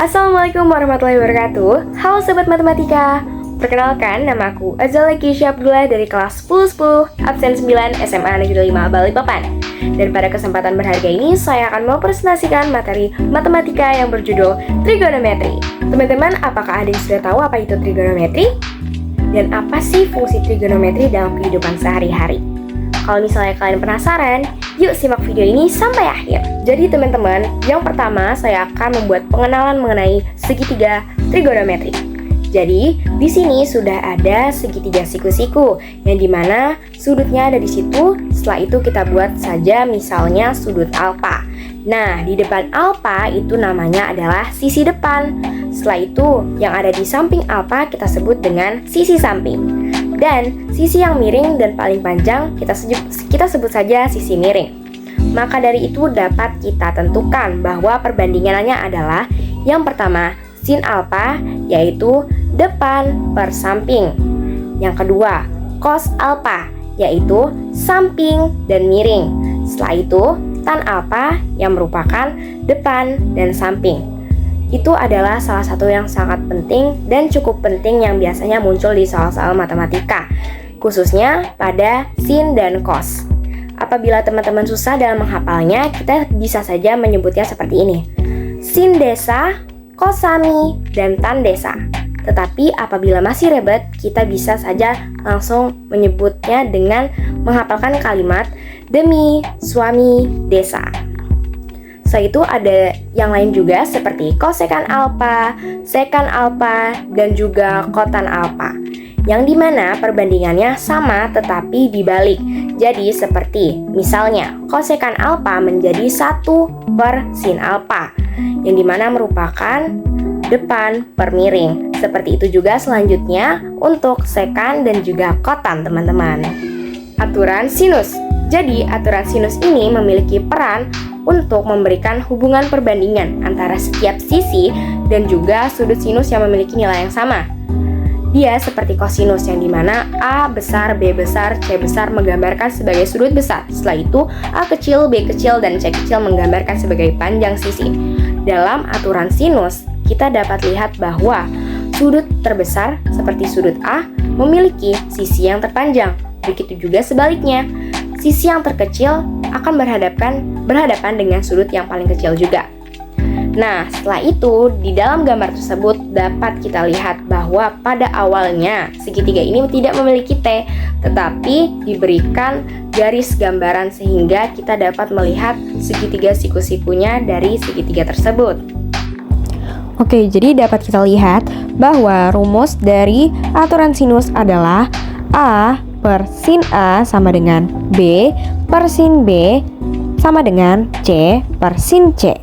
Assalamualaikum warahmatullahi wabarakatuh. Halo Sobat Matematika. Perkenalkan, nama aku Azalea Keisha Abdullah dari kelas 1010 absen 9 SMA Negeri 5 Balikpapan. Dan pada kesempatan berharga ini, saya akan mempresentasikan materi matematika yang berjudul trigonometri. Teman-teman, apakah ada yang sudah tahu apa itu trigonometri? Dan apa sih fungsi trigonometri dalam kehidupan sehari-hari? Kalau misalnya kalian penasaran, yuk simak video ini sampai akhir. Jadi teman-teman, yang pertama saya akan membuat pengenalan mengenai segitiga trigonometri. Jadi, di sini sudah ada segitiga siku-siku, yang dimana sudutnya ada di situ. Setelah itu kita buat saja misalnya sudut alfa. Nah, di depan alfa itu namanya adalah sisi depan. Setelah itu, yang ada di samping alfa kita sebut dengan sisi samping. Dan sisi yang miring dan paling panjang kita sebut saja sisi miring. Maka dari itu dapat kita tentukan bahwa perbandingannya adalah yang pertama sin alfa, yaitu depan per samping. Yang kedua cos alfa, yaitu samping dan miring. Setelah itu tan alfa yang merupakan depan dan samping. Itu adalah salah satu yang sangat penting dan cukup penting yang biasanya muncul di soal-soal matematika, khususnya pada sin dan cos. Apabila teman-teman susah dalam menghafalnya, kita bisa saja menyebutnya seperti ini: sin desa, kosami, dan tan desa. Tetapi apabila masih ribet, kita bisa saja langsung menyebutnya dengan menghafalkan kalimat demi suami desa. Setelah itu ada yang lain juga seperti kosekan alfa, sekan alfa, dan juga kotan alfa, yang dimana perbandingannya sama tetapi dibalik. Jadi seperti misalnya kosekan alfa menjadi 1 per sin alfa, yang dimana merupakan depan per miring. Seperti itu juga selanjutnya untuk sekan dan juga kotan, teman-teman. Aturan sinus. Jadi aturan sinus ini memiliki peran untuk memberikan hubungan perbandingan antara setiap sisi dan juga sudut sinus yang memiliki nilai yang sama. Dia seperti kosinus, yang dimana A besar, B besar, C besar menggambarkan sebagai sudut besar. Setelah itu A kecil, B kecil, dan C kecil menggambarkan sebagai panjang sisi. Dalam aturan sinus, kita dapat lihat bahwa sudut terbesar seperti sudut A memiliki sisi yang terpanjang. Begitu juga sebaliknya, sisi yang terkecil akan berhadapan dengan sudut yang paling kecil juga. Nah, setelah itu di dalam gambar tersebut dapat kita lihat bahwa pada awalnya segitiga ini tidak memiliki T, tetapi diberikan garis gambaran sehingga kita dapat melihat segitiga siku-sikunya dari segitiga tersebut. Oke, jadi dapat kita lihat bahwa rumus dari aturan sinus adalah A per sin A sama dengan B per sin B sama dengan C per sin C.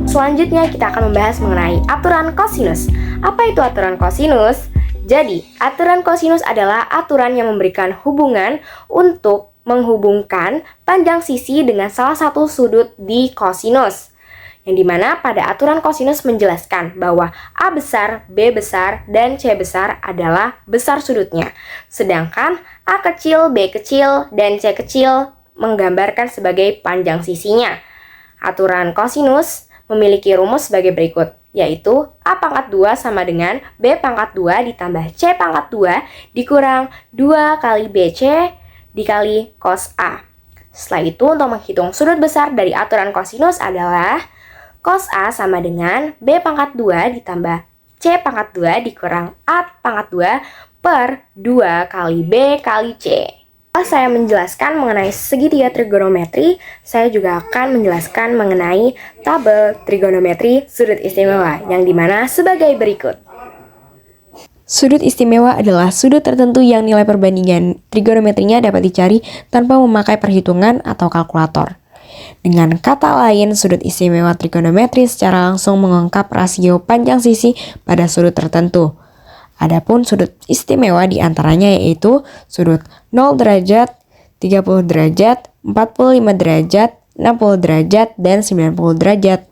Selanjutnya kita akan membahas mengenai aturan kosinus. Apa itu aturan kosinus? Jadi, aturan kosinus adalah aturan yang memberikan hubungan untuk menghubungkan panjang sisi dengan salah satu sudut di kosinus. Yang dimana pada aturan kosinus menjelaskan bahwa A besar, B besar, dan C besar adalah besar sudutnya. Sedangkan A kecil, B kecil, dan C kecil menggambarkan sebagai panjang sisinya. Aturan kosinus memiliki rumus sebagai berikut, yaitu A pangkat 2 sama dengan B pangkat 2 ditambah C pangkat 2 dikurang 2 kali BC dikali cos A. Setelah itu untuk menghitung sudut besar dari aturan kosinus adalah cos A sama dengan B pangkat 2 ditambah C pangkat 2 dikurang A pangkat 2 per 2 kali B kali C. Setelah saya menjelaskan mengenai segitiga trigonometri, saya juga akan menjelaskan mengenai tabel trigonometri sudut istimewa, yang dimana sebagai berikut. Sudut istimewa adalah sudut tertentu yang nilai perbandingan trigonometrinya dapat dicari tanpa memakai perhitungan atau kalkulator. Dengan kata lain, sudut istimewa trigonometri secara langsung mengungkap rasio panjang sisi pada sudut tertentu. Adapun sudut istimewa diantaranya yaitu sudut 0 derajat, 30 derajat, 45 derajat, 60 derajat, dan 90 derajat.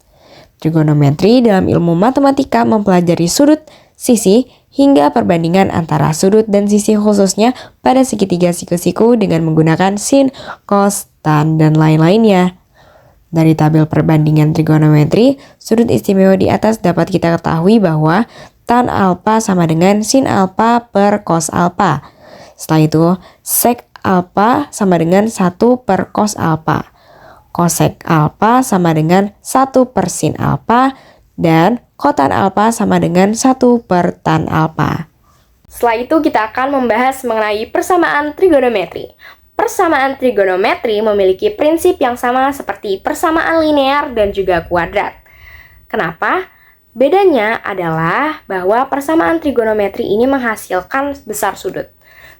Trigonometri dalam ilmu matematika mempelajari sudut, sisi, hingga perbandingan antara sudut dan sisi khususnya pada segitiga siku-siku dengan menggunakan sin, cos, tan, dan lain-lainnya. Dari tabel perbandingan trigonometri, sudut istimewa di atas dapat kita ketahui bahwa tan alfa sama dengan sin alfa per cos alfa. Setelah itu, sek alfa sama dengan 1 per cos alfa. Kosek alfa sama dengan 1 per sin alfa. Dan kotan alfa sama dengan 1 per tan alfa. Setelah itu kita akan membahas mengenai persamaan trigonometri. Persamaan trigonometri memiliki prinsip yang sama seperti persamaan linear dan juga kuadrat. Kenapa? Bedanya adalah bahwa persamaan trigonometri ini menghasilkan besar sudut.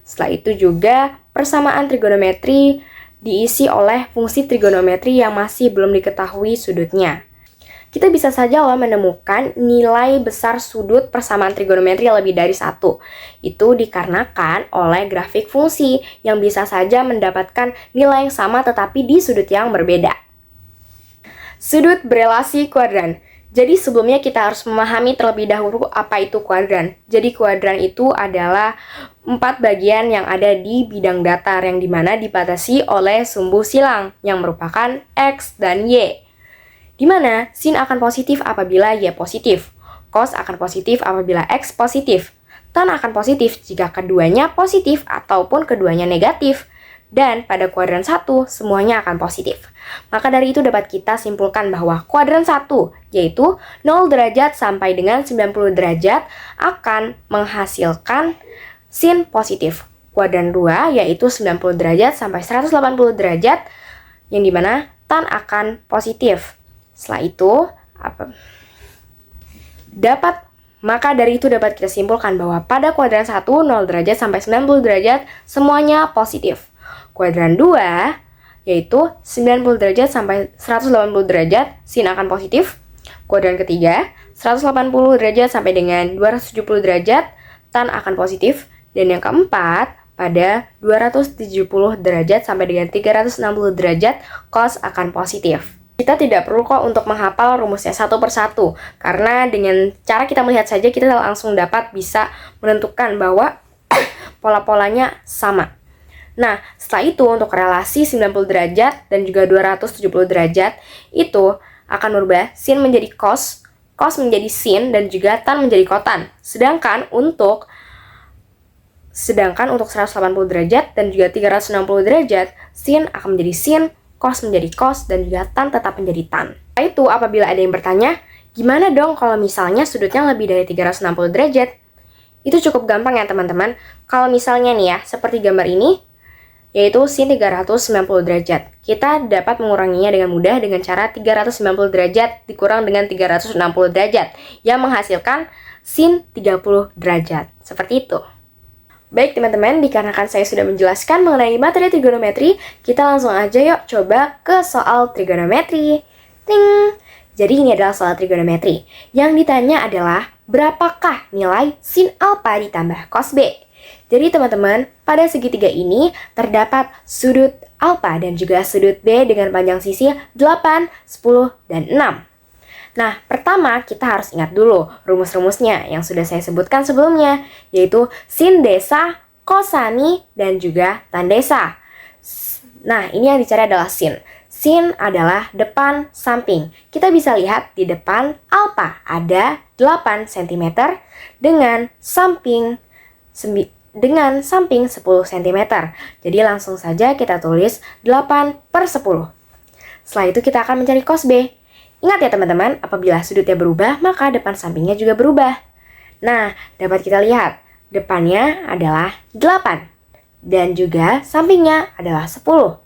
Setelah itu juga persamaan trigonometri diisi oleh fungsi trigonometri yang masih belum diketahui sudutnya. Kita bisa saja menemukan nilai besar sudut persamaan trigonometri lebih dari 1. Itu dikarenakan oleh grafik fungsi yang bisa saja mendapatkan nilai yang sama tetapi di sudut yang berbeda. Sudut berelasi kuadran. Jadi sebelumnya kita harus memahami terlebih dahulu apa itu kuadran. Jadi kuadran itu adalah 4 bagian yang ada di bidang datar yang dimana dibatasi oleh sumbu silang yang merupakan X dan Y. Di mana sin akan positif apabila Y positif, cos akan positif apabila X positif, tan akan positif jika keduanya positif ataupun keduanya negatif, dan pada kuadran 1 semuanya akan positif. Maka dari itu dapat kita simpulkan bahwa kuadran 1 yaitu 0 derajat sampai dengan 90 derajat akan menghasilkan sin positif. Kuadran 2 yaitu 90 derajat sampai 180 derajat yang dimana tan akan positif. Setelah itu, maka dari itu dapat kita simpulkan bahwa pada kuadran 1, 0 derajat sampai 90 derajat, semuanya positif. Kuadran 2, yaitu 90 derajat sampai 180 derajat, sin akan positif. Kuadran ketiga, 180 derajat sampai dengan 270 derajat, tan akan positif. Dan yang keempat, pada 270 derajat sampai dengan 360 derajat, cos akan positif. Kita tidak perlu kok untuk menghafal rumusnya satu persatu, karena dengan cara kita melihat saja kita langsung dapat bisa menentukan bahwa pola-polanya sama. Nah, setelah itu untuk relasi 90 derajat dan juga 270 derajat, itu akan merubah sin menjadi cos menjadi sin, dan juga tan menjadi kotan. Sedangkan untuk 180 derajat dan juga 360 derajat, sin akan menjadi sin, cos menjadi cos, dan juga tan tetap menjadi tan. Setelah itu, apabila ada yang bertanya, gimana dong kalau misalnya sudutnya lebih dari 360 derajat? Itu cukup gampang ya teman-teman. Kalau misalnya nih ya, seperti gambar ini, yaitu sin 390 derajat. Kita dapat menguranginya dengan mudah dengan cara 390 derajat dikurang dengan 360 derajat, yang menghasilkan sin 30 derajat. Seperti itu. Baik teman-teman, dikarenakan saya sudah menjelaskan mengenai materi trigonometri, kita langsung aja yuk coba ke soal trigonometri. Ting! Jadi ini adalah soal trigonometri. Yang ditanya adalah, berapakah nilai sin alfa ditambah cos B? Jadi teman-teman, pada segitiga ini terdapat sudut alfa dan juga sudut B dengan panjang sisi 8, 10, dan 6. Nah, pertama kita harus ingat dulu rumus-rumusnya yang sudah saya sebutkan sebelumnya, yaitu sin desa, kosani, dan juga tan desa. Nah, ini yang dicari adalah sin. Sin adalah depan samping. Kita bisa lihat di depan alfa ada 8 cm dengan samping 10 cm. Jadi langsung saja kita tulis 8/10. Setelah itu kita akan mencari cos B. Ingat ya teman-teman, apabila sudutnya berubah, maka depan sampingnya juga berubah. Nah, dapat kita lihat, depannya adalah 8, dan juga sampingnya adalah 10.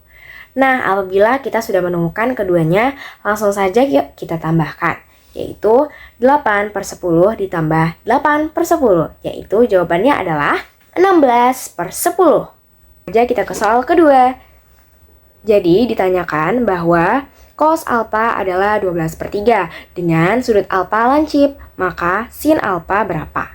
Nah, apabila kita sudah menemukan keduanya, langsung saja yuk kita tambahkan, yaitu 8/10 ditambah 8/10, yaitu jawabannya adalah 16/10. Jadi kita ke soal kedua. Jadi ditanyakan bahwa cos alfa adalah 12/3 dengan sudut alfa lancip, maka sin alfa berapa?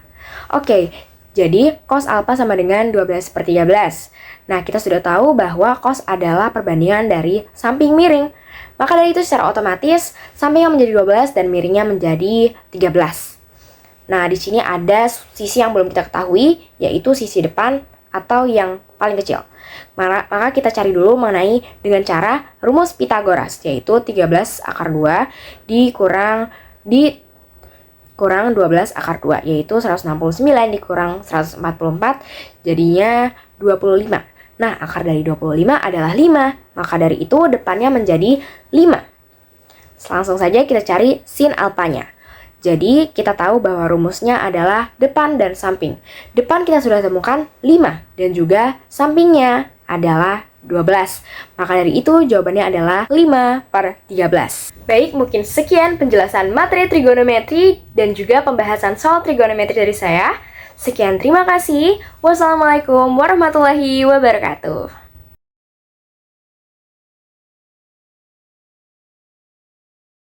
Oke, jadi cos alfa sama dengan 12/13. Nah, kita sudah tahu bahwa cos adalah perbandingan dari samping miring. Maka dari itu secara otomatis sampingnya menjadi 12 dan miringnya menjadi 13. Nah, di sini ada sisi yang belum kita ketahui, yaitu sisi depan atau yang paling kecil. Maka kita cari dulu mengenai dengan cara rumus Pythagoras, yaitu 13 akar 2 dikurang 12 akar 2, yaitu 169 dikurang 144, jadinya 25. Nah, akar dari 25 adalah 5, maka dari itu depannya menjadi 5. Langsung saja kita cari sin alpanya. Jadi, kita tahu bahwa rumusnya adalah depan dan samping. Depan kita sudah temukan 5, dan juga sampingnya adalah 12. Maka dari itu jawabannya adalah 5/13. Baik, mungkin sekian penjelasan materi trigonometri dan juga pembahasan soal trigonometri dari saya. Sekian, terima kasih. Wassalamualaikum warahmatullahi wabarakatuh.